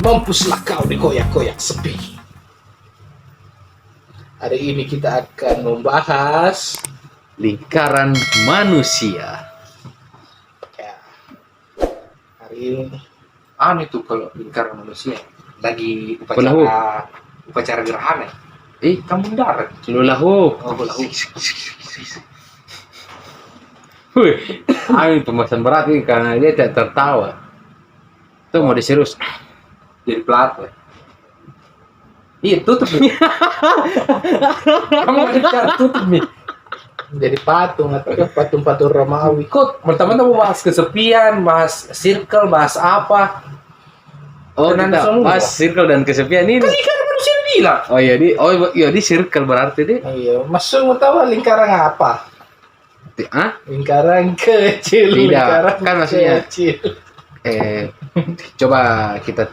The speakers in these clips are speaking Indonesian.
Mampuslah kau dikoyak-koyak sepi. Hari ini kita akan membahas lingkaran manusia. ya, hari ini Itu kalau lingkaran manusia lagi Belahu. upacara gerhana kampung darat. Lulahu. Belahu. Wih, pembahasan berat ini karena dia tidak tertawa. Itu mau diserius. Jadi pelat. Iya, tutup nih. Kamu bicara tutup nih. jadi patung atau patung-patung Romawi. Kok pertama mau bahas kesepian, bahas circle, bahas apa? Oh, Tenang kita semua. pas circle dan kesepian ini. Kan manusia bilang. Di circle berarti deh. Iya, maksudmu tahu lingkaran apa? Lingkaran Lingkaran kecil. Tidak, Lingkaran kan maksudnya. kecil. Coba kita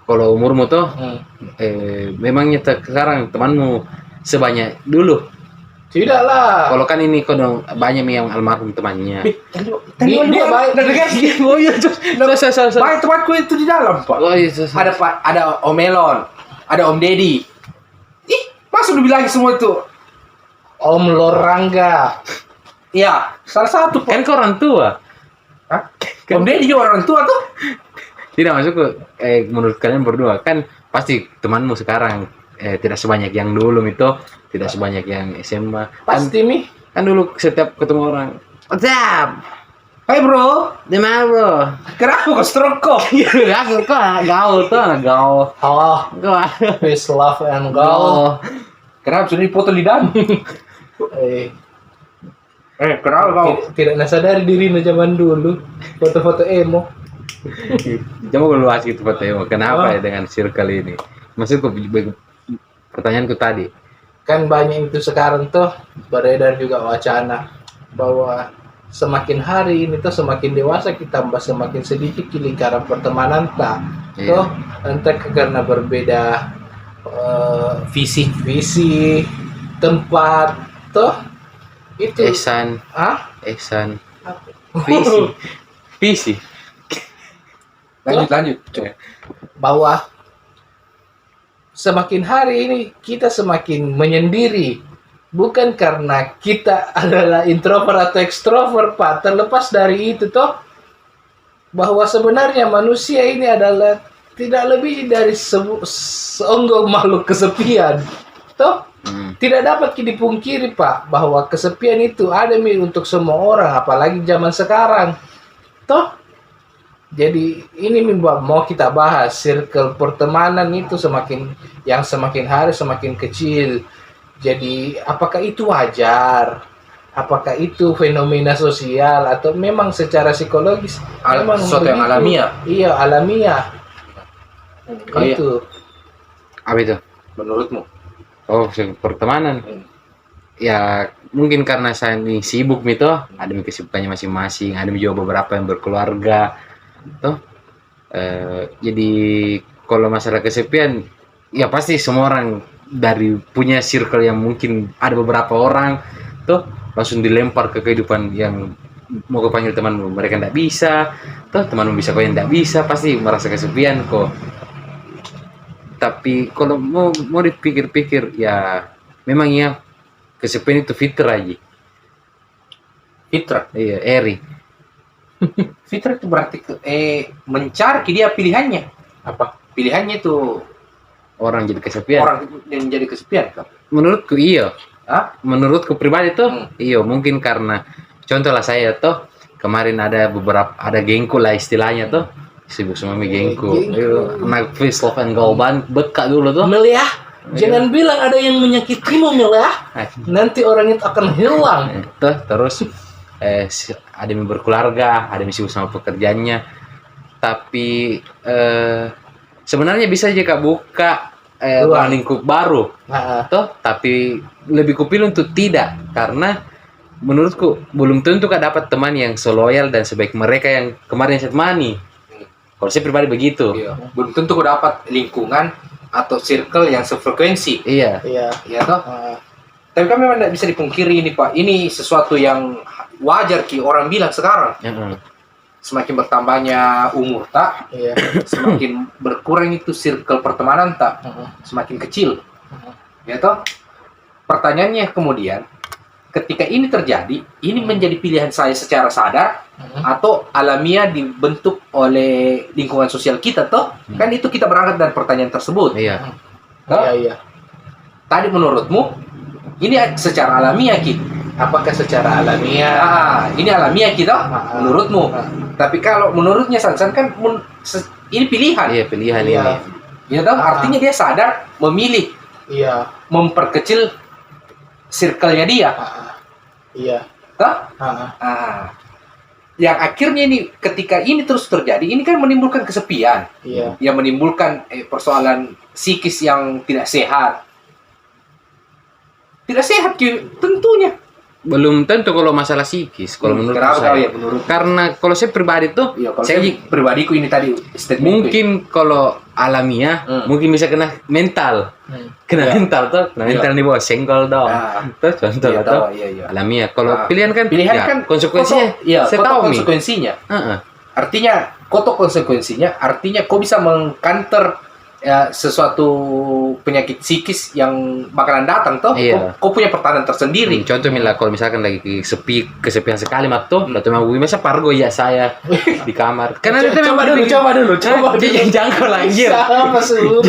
kalau umurmu tuh memangnya sekarang temanmu sebanyak dulu. Tidak lah. Kalau kan ini kodong banyak yang almarhum temannya. Dia baik. Oh iya, Baik temanku itu di dalam, Pak. Oh iya, Ada Om Melon, ada Om Deddy. Masa udah bilang semua itu? Om Lorangga. Iya, salah satu, Pak. kan kau orang tua. Hah? Om Deddy juga orang tua tuh. Tidak maksudku, menurut kalian berdua kan pasti temanmu sekarang tidak sebanyak yang dulu itu, tidak sebanyak yang SMA. Pasti mi. Kan dulu setiap ketemu orang, "What's up? Hai bro, Di mana bro?" kenapa kok stroke kok? Aku kok gaul tuh, gaul. Oh, Gua peace, love, and go. gaul. Kenapa sudah dipoto lidah? Kenapa kau? Tidak nasadari dirinya zaman dulu. Foto-foto emo. Coba gue luas gitu foto kenapa ya dengan circle ini? Maksudku pertanyaanku tadi. Kan banyak itu sekarang tuh beredar juga wacana bahwa semakin hari ini tuh semakin dewasa kita tambah semakin sedikit di lingkaran pertemanan tak. Iya. Tuh entah karena berbeda visi, tempat, tuh itu. Ehsan, Visi. visi. Lanjut. Bahwa semakin hari ini kita semakin menyendiri, bukan karena kita adalah introvert atau extrovert, Pak. Terlepas dari itu toh, bahwa sebenarnya manusia ini adalah tidak lebih dari seonggok makhluk kesepian. Toh tidak dapat dipungkiri, Pak, bahwa kesepian itu ada untuk semua orang, apalagi zaman sekarang. Toh jadi ini mau kita bahas circle pertemanan itu semakin hari semakin kecil. Jadi apakah itu wajar? Apakah itu fenomena sosial atau memang secara psikologis memang sesuatu yang begitu? alamiah? Iya, alamiah. Itu. Apa itu? Menurutmu? Oh, pertemanan. Ya mungkin karena saya ini sibuk gitu, ada kesibukannya masing-masing, ada juga beberapa yang berkeluarga. Jadi kalau masalah kesepian, ya pasti semua orang dari punya circle yang mungkin ada beberapa orang tuh langsung dilempar ke kehidupan yang mau kepanggil temanmu, mereka tidak bisa, temanmu bisa kau yang tidak bisa, pasti merasa kesepian kok. Tapi kalau mau dipikir-pikir, ya memang ya kesepian itu fitrah aja. Fitrah. Iya, Eri. Fitrah itu berarti mencari dia pilihannya. Apa? Pilihannya itu Orang jadi kesepian. orang yang jadi kesepian kan? Menurutku iya. Hah? Menurutku pribadi tuh iya, mungkin karena contoh lah saya tuh kemarin ada gengku lah istilahnya tuh, sibuk sama gengku. Iya, anak peace love and go beka dulu tuh. Mel ya, jangan bilang ada yang menyakitimu, Mel ya. Nanti orang itu akan hilang. Terus ada yang berkeluarga, ada yang sibuk sama pekerjaannya. Tapi sebenarnya bisa jika buka ruang lingkup baru. Tapi lebih kupilih untuk tidak, karena menurutku belum tentu kau dapat teman yang seloyal dan sebaik mereka yang kemarin saya temani. Kalau saya pribadi begitu. Iya. Belum tentu kau dapat lingkungan atau circle yang sefrekuensi. Iya. Iya. Iya toh. Tapi kan memang tidak bisa dipungkiri ini Pak. Ini sesuatu yang wajar ki orang bilang sekarang. Heeh. Semakin bertambahnya umur tak, Iya. semakin berkurang itu circle pertemanan tak, semakin kecil. Ya toh? Pertanyaannya kemudian, ketika ini terjadi, ini menjadi pilihan saya secara sadar atau alamiah dibentuk oleh lingkungan sosial kita toh? Kan itu kita berangkat dari pertanyaan tersebut. Iya. Toh? Iya, iya. Tadi menurutmu ini secara alamiah ki? Apakah secara alamiah? Ini alamiah kita menurutmu. Tapi kalau menurutnya Sansan kan ini pilihan. Iya, pilihan Iya. ini. Ya toh? Artinya dia sadar memilih Iya. memperkecil circle-nya dia. Iya. Toh? Ah, Yang akhirnya ini ketika ini terus terjadi, ini kan menimbulkan kesepian, iya. yang menimbulkan persoalan psikis yang tidak sehat. Tidak sehat tentunya. Belum tentu kalau masalah psikis, kalau menurut Kenapa saya. ya menurut? Karena kalau saya pribadi tuh, Iya, kalau saya saya pribadiku ini tadi statement. mungkin kalau alamiah, mungkin bisa kena mental. Kena Iya. mental tuh, kena mental nih bos, senggol dong. Tuh contoh Iya, atau iya. alamiah. Kalau Nah, pilihan kan, Pilihan ya, kan konsekuensinya. Saya tahu nih. konsekuensinya. Heeh. Artinya kotok konsekuensinya, artinya kau bisa mengkanter sesuatu penyakit psikis yang bakalan datang toh. Iya. Kau punya pertahanan tersendiri. Contoh mila kalau misalkan lagi kesepian sekali mat tuh, atau mau masa pargo ya saya di kamar. Karena itu Coba dulu. jangan kau lanjir. Siapa suruh?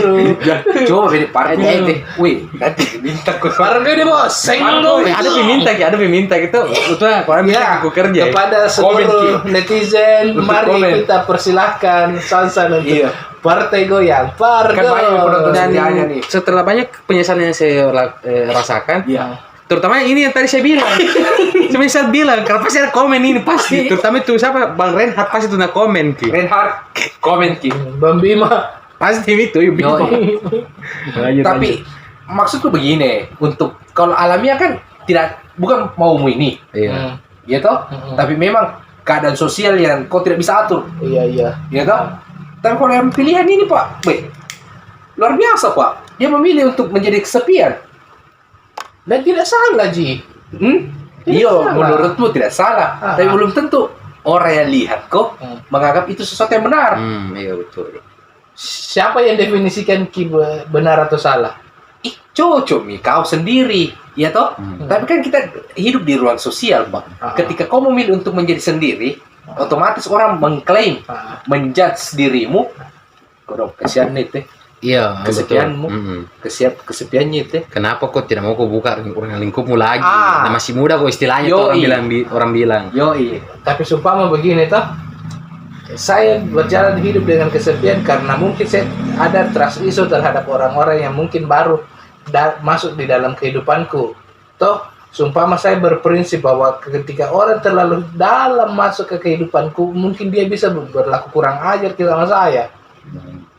Coba beda pargo itu. Wih, nanti minta kau. Pargo ini bos, senggol. Ada peminta gitu. Udah, kalau Ya, aku kerja. kepada seluruh netizen, Untuk mari komen. kita persilahkan Sansan untuk Iya. Partai Goyang. Pargo. Kan banyak penonton Dan setianya nih. setelah banyak penyesalan yang saya rasakan, Iya. terutama ini yang tadi saya bilang. Saya bilang, karena pasti ada komen ini pasti. Terutama itu siapa Bang Renhard pasti tuh na komen ki. Reinhard komen ki. Bang Bima. Pasti itu yuk. Yoi. Tapi maksudku begini, untuk kalau alamiah kan bukan maumu ini, iya. ya toh? Tapi memang keadaan sosial yang kau tidak bisa atur, Iya. ya toh? Tapi kalau yang pilihan ini Pak, luar biasa Pak. Dia memilih untuk menjadi kesepian. Dan tidak salah, Ji. Tidak Iya, salah. menurutmu tidak salah. Tapi belum tentu orang yang lihat kok menganggap itu sesuatu yang benar. Iya betul. Siapa yang definisikan benar atau salah? Cocok nih kau sendiri, ya toh? Tapi kan kita hidup di ruang sosial, Pak. Ketika kau memilih untuk menjadi sendiri, otomatis orang mengklaim, menjudge dirimu. Kau dong, kasihan nih teh. Iya, Kesepianmu. betul. Kesepiannya teh. Kenapa kok tidak mau kau buka orang lingkupmu lagi? Ah. Nah, masih muda kok istilahnya tuh Yoi. orang bilang. Yoi. Tapi sumpama begini toh, saya berjalan hidup dengan kesepian karena mungkin saya ada trust issue terhadap orang-orang yang mungkin baru masuk di dalam kehidupanku. Toh, sumpama saya berprinsip bahwa ketika orang terlalu dalam masuk ke kehidupanku, mungkin dia bisa berlaku kurang ajar sama saya.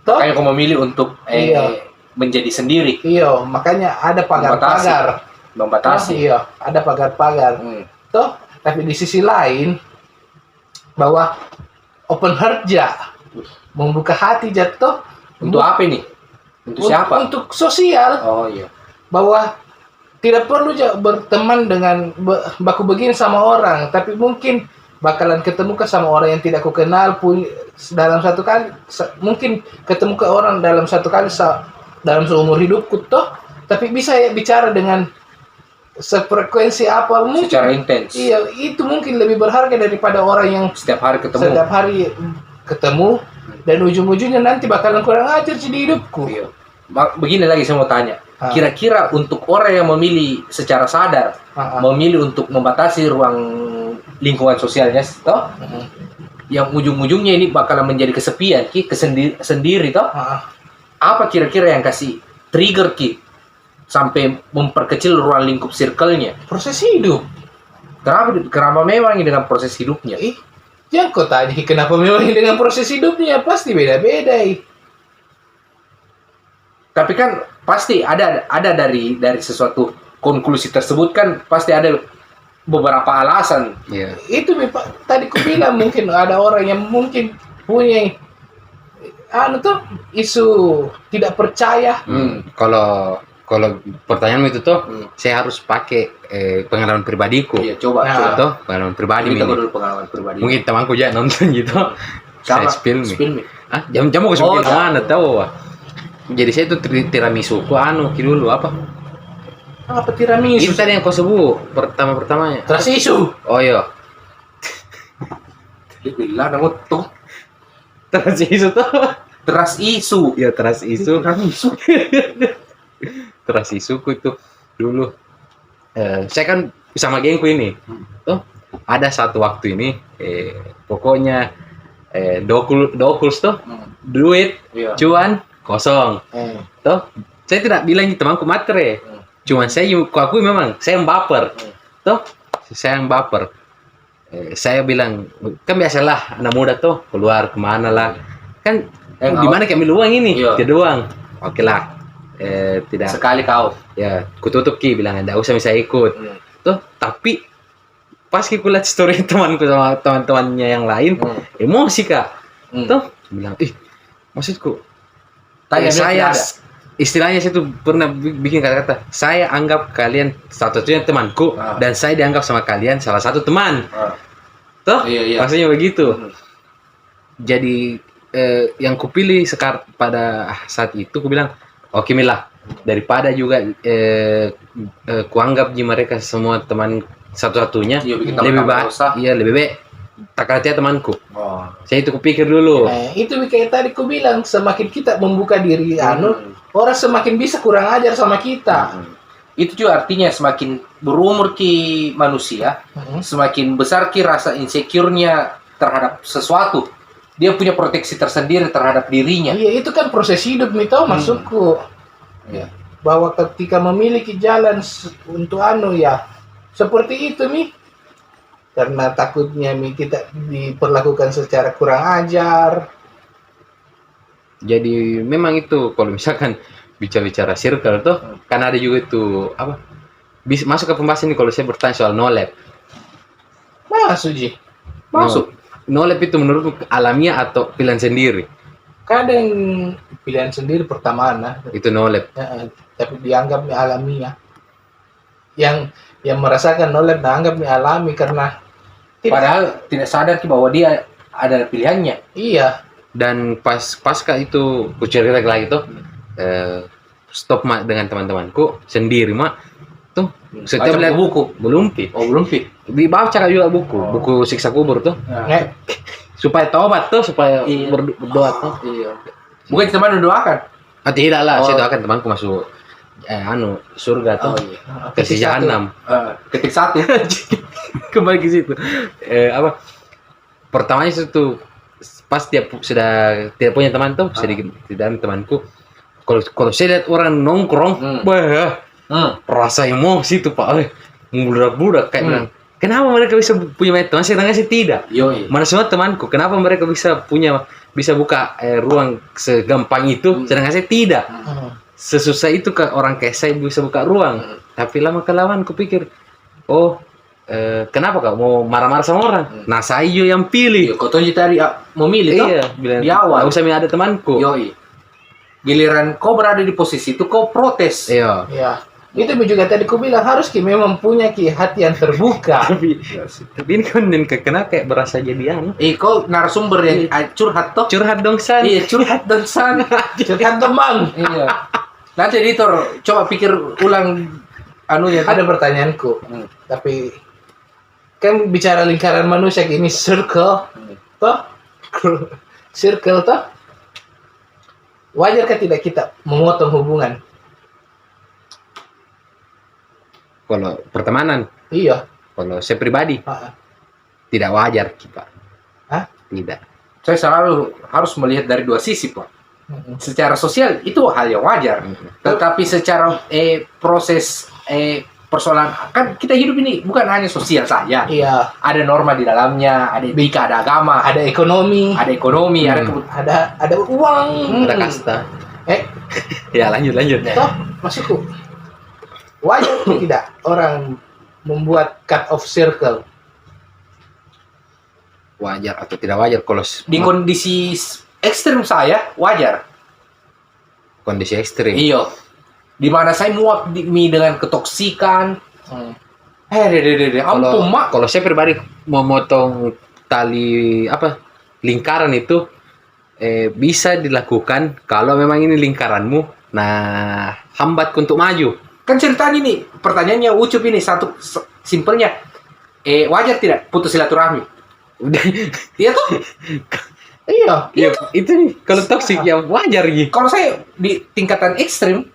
Toh, Kayak kau memilih untuk Iya. menjadi sendiri, iya, makanya ada pagar-pagar. membatasi. Iya, ada pagar-pagar. Toh, tapi di sisi lain bahwa open heart ja, membuka hati jatuh Untuk apa ini? Untuk siapa? Untuk sosial, Oh iya. bahwa tidak perlu berteman dengan baku begini sama orang, tapi mungkin bakalan ketemu ke sama orang yang tidak ku kenal dalam satu kali, mungkin ketemu ke orang dalam satu kali dalam seumur hidupku toh, tapi bisa ya bicara dengan sefrekuensi apa mungkin Secara intens. iya, itu mungkin lebih berharga daripada orang yang Setiap hari ketemu. setiap hari ketemu dan ujung-ujungnya nanti bakalan kurang ajar di hidupku. Iya. Begini lagi saya mau tanya. Kira-kira untuk orang yang memilih secara sadar, memilih untuk membatasi ruang lingkungan sosialnya, toh, yang ujung-ujungnya ini bakalan menjadi kesepian, sendiri, toh, apa kira-kira yang kasih trigger sampai memperkecil ruang lingkup circle-nya? Proses hidup. Kenapa memang ini dengan proses hidupnya? Yang kau tanya kenapa memang dengan proses hidupnya pasti beda-beda. Tapi kan pasti ada dari sesuatu konklusi tersebut kan pasti ada beberapa alasan. Iya. Itu tadi ku bilang mungkin ada orang yang mungkin punya isu tidak percaya. Kalau kalau pertanyaanmu itu tuh, saya harus pakai pengalaman pribadiku. Iya, coba. Toh, pengalaman pribadi Kita ini. dulu pengalaman pribadi. Mungkin temanku aja nonton gitu. Saya spill nih. Spill me. Ah, jam-jam mau ke spill iya. mana tahu. Jadi saya tuh tiramisu ku dulu apa? Apa tiramisu? Itu tadi yang kau sebut pertamanya. Trust issue. Oh iya. Dia bilang nama tuh Terus isu tuh. teras isu. Ya terus isu. Tiramisu. Terus isuku itu dulu. Saya kan sama gengku ini. Tuh ada satu waktu ini. Pokoknya dokuls tuh duit Iya. cuan kosong. Tuh saya tidak bilang di temanku matre. Cuman saya aku memang saya yang baper. Tuh saya yang baper. Saya bilang kan biasalah anak muda tuh keluar kemana lah kan di mana kami luang ini Iya. dia doang oke lah tidak Sekali kau. ya kututup ki bilang enggak usah bisa ikut tuh tapi pas ki kulihat story temanku sama teman-temannya yang lain emosi kak tuh bilang maksudku Tanya saya ada. istilahnya saya tuh pernah bikin kata-kata saya anggap kalian satu-satunya temanku dan saya dianggap sama kalian salah satu teman toh Iya. maksudnya begitu jadi yang kupilih sekarang pada saat itu ku bilang oke Mila daripada juga kuanggap mereka semua teman satu-satunya Iya, bikin lebih tambah baik dosa. iya lebih baik tak hati temanku Oh. saya itu kupikir dulu Itu kayak tadi ku bilang, semakin kita membuka diri orang semakin bisa kurang ajar sama kita. Itu juga artinya semakin berumur ki manusia, semakin besar ki rasa insecure-nya terhadap sesuatu. Dia punya proteksi tersendiri terhadap dirinya. Iya, itu kan proses hidup nih tau maksudku. Iya. Bahwa ketika memiliki jalan untuk ya seperti itu nih. Karena takutnya kita diperlakukan secara kurang ajar. jadi memang itu kalau misalkan bicara circle tuh kan ada juga itu apa bisa masuk ke pembahasan ini kalau saya bertanya soal no lab Masuk Ji. Masuk. no lab itu menurutmu alamiah atau pilihan sendiri Kadang pilihan sendiri pertama itu no lab tapi dianggap alamiah. Yang merasakan nolak dianggap alami karena Padahal tidak sadar ki bahwa dia ada pilihannya. iya. dan pasca itu kucerita lagi tuh stop dengan teman-temanku sendiri tuh setiap Baca lihat buku. belum pi Oh, belum pi. dibaca juga buku siksa kubur tuh Nge- supaya tobat tuh supaya Iya. berdoa tuh Iya. Bukan teman mendoakan. tidak lah saya Oh. doakan temanku masuk surga tuh iya. ke si jahanam Ketik satu. kembali ke situ apa pertamanya itu tuh pas dia sudah tidak punya teman tuh sedikit tidak temanku kalau saya lihat orang nongkrong wah rasa emosi tuh pak budak-budak kayak bilang kenapa mereka bisa punya banyak teman sedangkan saya tidak Yoi. mana semua temanku kenapa mereka bisa buka ruang segampang itu sedangkan saya tidak sesusah itu ke orang kayak saya bisa buka ruang tapi lama kelamaan kupikir kenapa kau mau marah-marah sama orang nah saya yang pilih Iya, kau tuh tadi memilih toh? iya bilang Di awal. nggak usah ada temanku Yoi. Giliran kau berada di posisi itu kau protes. iya Ya. Itu juga tadi ku bilang harus memang punya hati yang terbuka. tapi ini kan kenapa kayak berasa jadi Kau narasumber yang curhat toh? curhat dong san Iya, curhat dan san. Curhat teman. Iya. Nanti editor coba pikir ulang anunya. Ada pertanyaanku. Tapi kan bicara lingkaran manusia ini circle. Toh? Circle toh? Wajarkah tidak kita memotong hubungan? kalau pertemanan Iya. kalau saya pribadi Ah, tidak wajar Pak Hah? tidak Saya selalu harus melihat dari dua sisi, Pak. Secara sosial itu hal yang wajar. Tetapi secara proses persoalan kan kita hidup ini bukan hanya sosial saja. Iya. Ada norma di dalamnya, ada etika, ada agama, Ada ekonomi. ada ekonomi, ada Ada uang. ada kasta Eh, ya lanjut toh maksudku wajar tidak orang membuat cut off circle? wajar atau tidak wajar kalau di kondisi ekstrim saya wajar. kondisi ekstrim Iya. di mana saya muak dengan ketoksikan. Ampun mak. Kalau saya pribadi mau motong tali lingkaran itu bisa dilakukan kalau memang ini lingkaranmu. Nah, hambat untuk maju. Kan ceritanya nih, pertanyaannya Ucup ini satu simpelnya. Wajar tidak putus silaturahmi? Udah. Iya tuh. Iya. Ya, itu nih kalau toksik ya wajar gitu. Kalau saya di tingkatan ekstrim,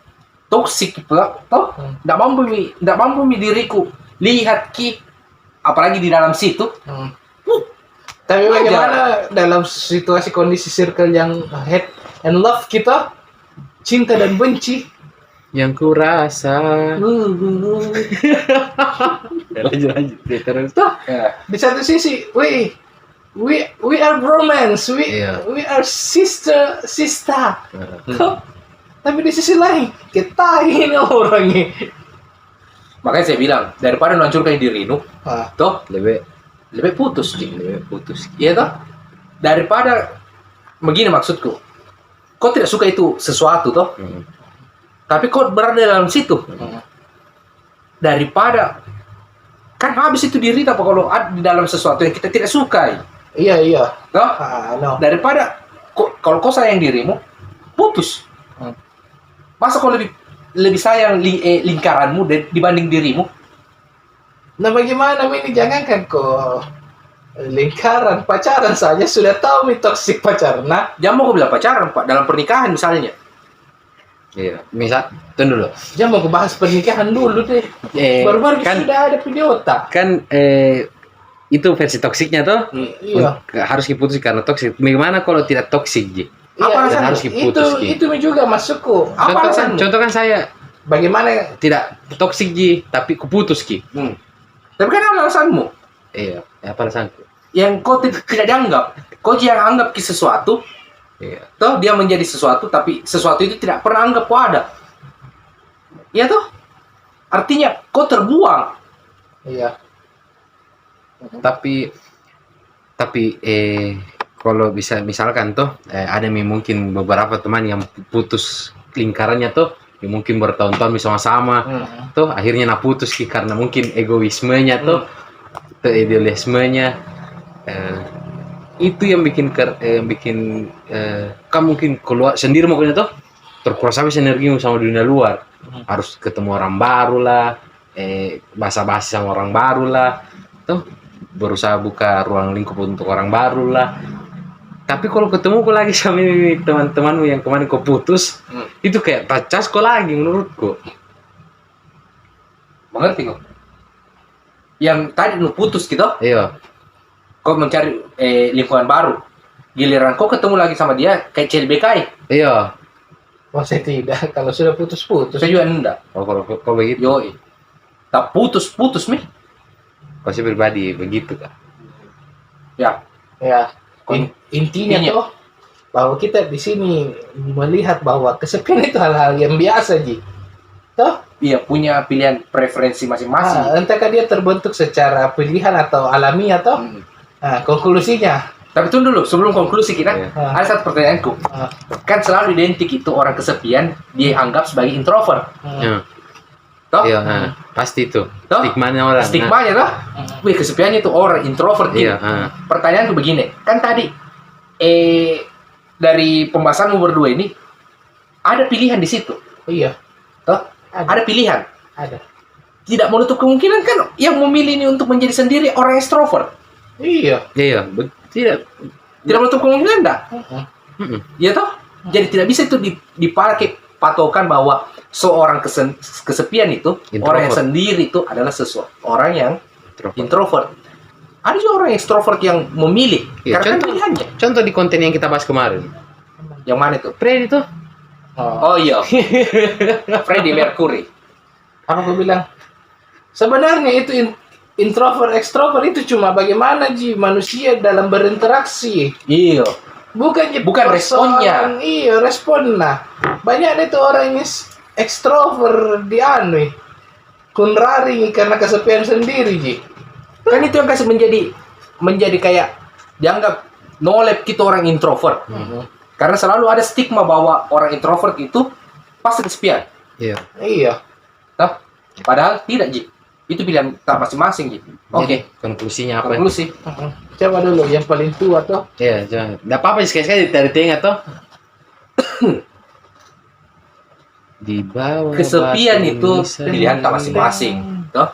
toksik pula, toh, tidak mampu diriku lihat apalagi di dalam situ. Tapi bagaimana dalam situasi kondisi circle yang hate and love kita, cinta dan benci? Yang ku rasa. Lanjut. Terus. Di satu sisi, we are bromance, we are sister. Tapi di sisi lain, kita ini orangnya. Makanya saya bilang, daripada menghancurkan dirimu, toh lebih putus, iya toh? Daripada begini maksudku, kau tidak suka itu sesuatu toh, tapi kau berada dalam situ, daripada kan habis itu diri apa kalau ada di dalam sesuatu yang kita tidak sukai. Iya. Toh? No. Daripada kalau kau sayang dirimu, putus. Masa kau lebih sayang lingkaranmu dibanding dirimu? Nah bagaimana ini, jangankan kok lingkaran, pacaran saja sudah tahu toksik pacaran. Nah, jangan mau bilang pacaran Pak, dalam pernikahan misalnya. Iya, misal tunggu dulu. Jangan mau bahas pernikahan dulu deh. Baru-baru kan, sudah ada video tak? Kan itu versi toksiknya toh. Iya. Harus diputus karena toksik. Bagaimana kalau tidak toksik, Ji? Apa alasan? Harus diputus, Itu juga masukku. Apa alasan? Contohkan saya. Bagaimana Tidak toksik, Ji, tapi kuputus, Ki. Tapi kan apa alasanmu? Iya, apa alasanku? Yang kau tidak dianggap. Kau yang anggap sesuatu. Iya. Toh dia menjadi sesuatu, tapi sesuatu itu tidak pernah anggap kau ada. Iya toh? Artinya kau terbuang. Iya. Tapi kalau bisa misalkan toh ada mungkin beberapa teman yang putus lingkarannya toh, ya mungkin bertahun-tahun bersama-sama toh akhirnya putus karena mungkin egoismenya toh, idealismenya itu yang bikin kamu mungkin keluar sendiri makanya toh terkuras habis energimu sama dunia luar, harus ketemu orang baru lah, basa-basi sama orang baru lah toh, berusaha buka ruang lingkup untuk orang baru lah. Tapi kalau ketemu kok lagi sama teman-temanmu yang kemarin kau putus, itu kayak pacas kok lagi menurutku. Mengerti kok? Yang tadi lu putus gitu, Iya. kau mencari lingkungan baru. Giliran kau ketemu lagi sama dia kayak CLBK. Iya. Oh, saya tidak. Kalau sudah putus-putus. Saya juga enggak. Oh, kalau begitu. Yoi. Tak putus mi. Kalau saya pribadi begitu kan. Ya. Intinya toh bahwa kita di sini melihat bahwa kesepian itu hal-hal yang biasa, Ji. Toh? Iya, punya pilihan preferensi masing-masing. Entahkah dia terbentuk secara pilihan atau alamiah toh? Konklusinya. Tapi tunggu dulu, sebelum konklusi kita, ada satu pertanyaanku. Kan selalu identik itu orang kesepian dianggap sebagai introvert. Toh? Iya, pasti itu. Toh? Stigmanya orang. Stigmanya toh? Wih, kesepiannya itu orang introvert gitu. Iya, Pertanyaanku begini, kan tadi dari pembahasanmu berdua ini ada pilihan di situ. Iya. Toh? Ada pilihan. Ada. Tidak menutup kemungkinan kan yang memilih ini untuk menjadi sendiri orang extrovert. Iya. Tidak menutup kemungkinan enggak? Ya toh? Jadi tidak bisa itu dipakai patokan bahwa seorang kesepian itu introvert. Orang yang sendiri itu adalah seseorang yang introvert. Ada juga orang extrovert yang memilih karena pilihannya. Contoh di konten yang kita bahas kemarin. Yang mana itu? Freddy itu. Oh iya. Freddie Mercury. Apa aku bilang? Sebenarnya itu introvert extrovert itu cuma bagaimana manusia dalam berinteraksi. Iya. Bukan responnya. Iya, respon. Nah, banyak itu orang yang extrovert kunrari karena kesepian sendiri, Ji. Kan itu yang kasih menjadi kayak dianggap nolep kita orang introvert. Karena selalu ada stigma bahwa orang introvert itu pasti kesepian. Iya. Iya. Toh? Padahal tidak, Ji. Itu pilihan kita masing-masing, Ji. Oke. Konklusinya apa? Konklusi. Coba dulu yang paling tua toh. Iya, jangan. Enggak apa-apa sekali-sekali dari tengah toh. Di bawah Kesepian batu itu nisan. pilihan kita masing-masing, toh.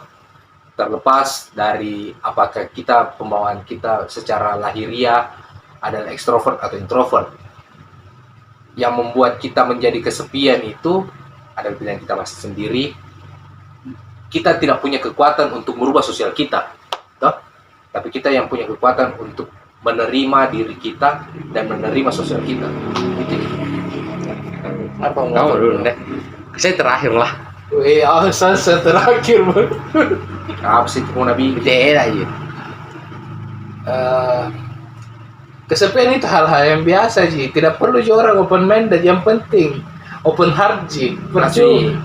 Terlepas dari apakah kita pembawaan kita secara lahiriah adalah ekstrovert atau introvert. Yang membuat kita menjadi kesepian itu adalah pilihan kita masing sendiri. Kita tidak punya kekuatan untuk merubah sosial kita, toh. Tapi kita yang punya kekuatan untuk menerima diri kita dan menerima sosial kita. Itu. Apa mau? Kamu dulu deh. Saya terakhir lah. Saya terakhir Bang. Apa sih itu Nabi? Tidak aja. Kesepian itu hal-hal yang biasa Ji. Tidak perlu juga orang open minded. Yang penting open heart Ji.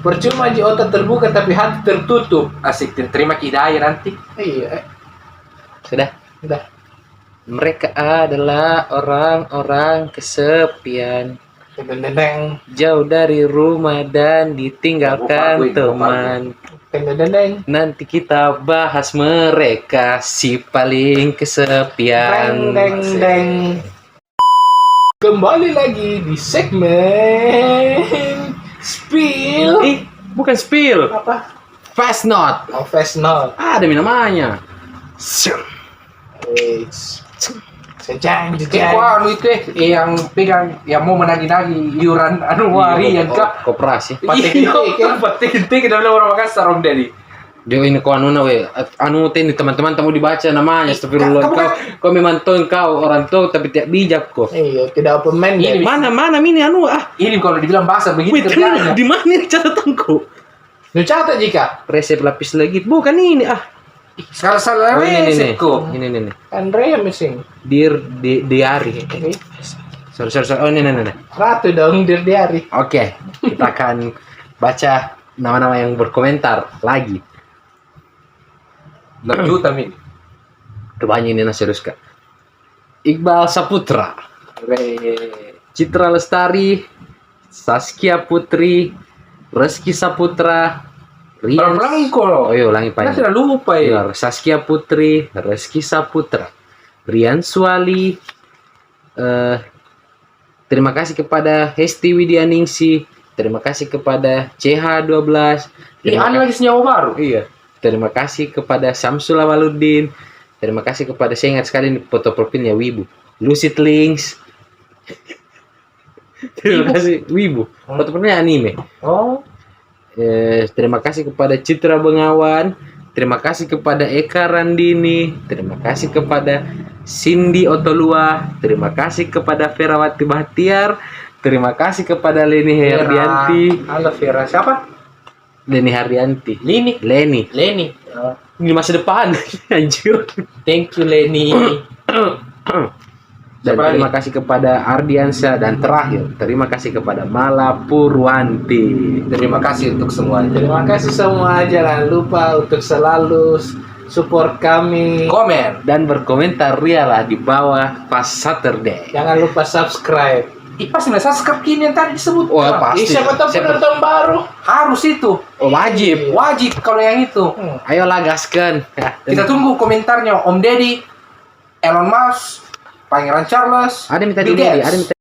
Percuma Ji otak terbuka tapi hati tertutup. Asik, terima hidayah nanti. Iya. Sudah. Udah. Mereka adalah orang-orang kesepian, Dendeng. jauh dari rumah dan ditinggalkan Lupa gue, teman. Dendeng. Nanti kita bahas mereka si paling kesepian. Deng. Kembali lagi di segmen Spill. Bukan spill, Apa? fast note. Oh, fast note. Ada namanya. Sejang. Wah, lu itu yang pegang, yang mau menagih-nagih iuran harian kak. Koperasi. Patik dalam orang Makassar om Dedi. Dia ini kau anu we, anu ini teman-teman tamu dibaca namanya. Astagfirullah. Kau memang tuh kau orang tua tapi tidak bijak kok. Iya, tidak open minded. Mana ini anu Ini kalau dibilang bahasa begitu Wait, kerjanya. di mana ini catatanku? Lu catat jika Resep lapis lagi. Bukan ini Salah Oh, ini resepku. Ini. Andrea missing. Diari. Oke. Sorry. Oh, ini. Ratu dong diari. Oke, kita akan baca nama-nama yang berkomentar lagi. 6 juta min. Kebanyakan ini serius kak. Iqbal Saputra, Citra Lestari, Saskia Putri, Reski Saputra, Rian. Pelan-pelan kok. Oh iya, ulangi Kita Pak. sudah lupa ya. Iya, Saskia Putri, Reski Saputra, Rian Suali. Terima kasih kepada Hesti Widianingsi. Terima kasih kepada CH12. Ini ada lagi senyawa baru. Iya. Terima kasih kepada Samsul Awaludin. Terima kasih kepada, saya ingat sekali ini foto profilnya Wibu. Lucid Links. Terima kasih Wibu. Foto profilnya anime. Oh. Terima kasih kepada Citra Bengawan. Terima kasih kepada Eka Randini. Terima kasih kepada Cindy Otolua. Terima kasih kepada Ferawati Bahtiar. Terima kasih kepada Leni Herdianti. Halo Vera. Siapa? Leni Hardianti. Leni. Leni. Ini masa depan. Anjir. Thank you Leni. Dan Siapa terima lagi? kasih kepada Ardiansa. Dan terakhir, terima kasih kepada Mala Purwanti. Terima kasih untuk semuanya. Terima kasih semua. Jangan lupa untuk selalu support kami. Komen. Dan berkomentar rialah di bawah pas Saturday. Jangan lupa subscribe. Pasti nggak subscribe kini yang tadi disebut. Wah, pasti. Siapa tahu penonton baru. Harus itu. Oh, wajib. Wajib kalau yang itu. Ayolah gaskan. Kita tunggu komentarnya Om Deddy, Elon Musk, Pangeran Charles, Ada minta Bill dulu, Gates. ada minta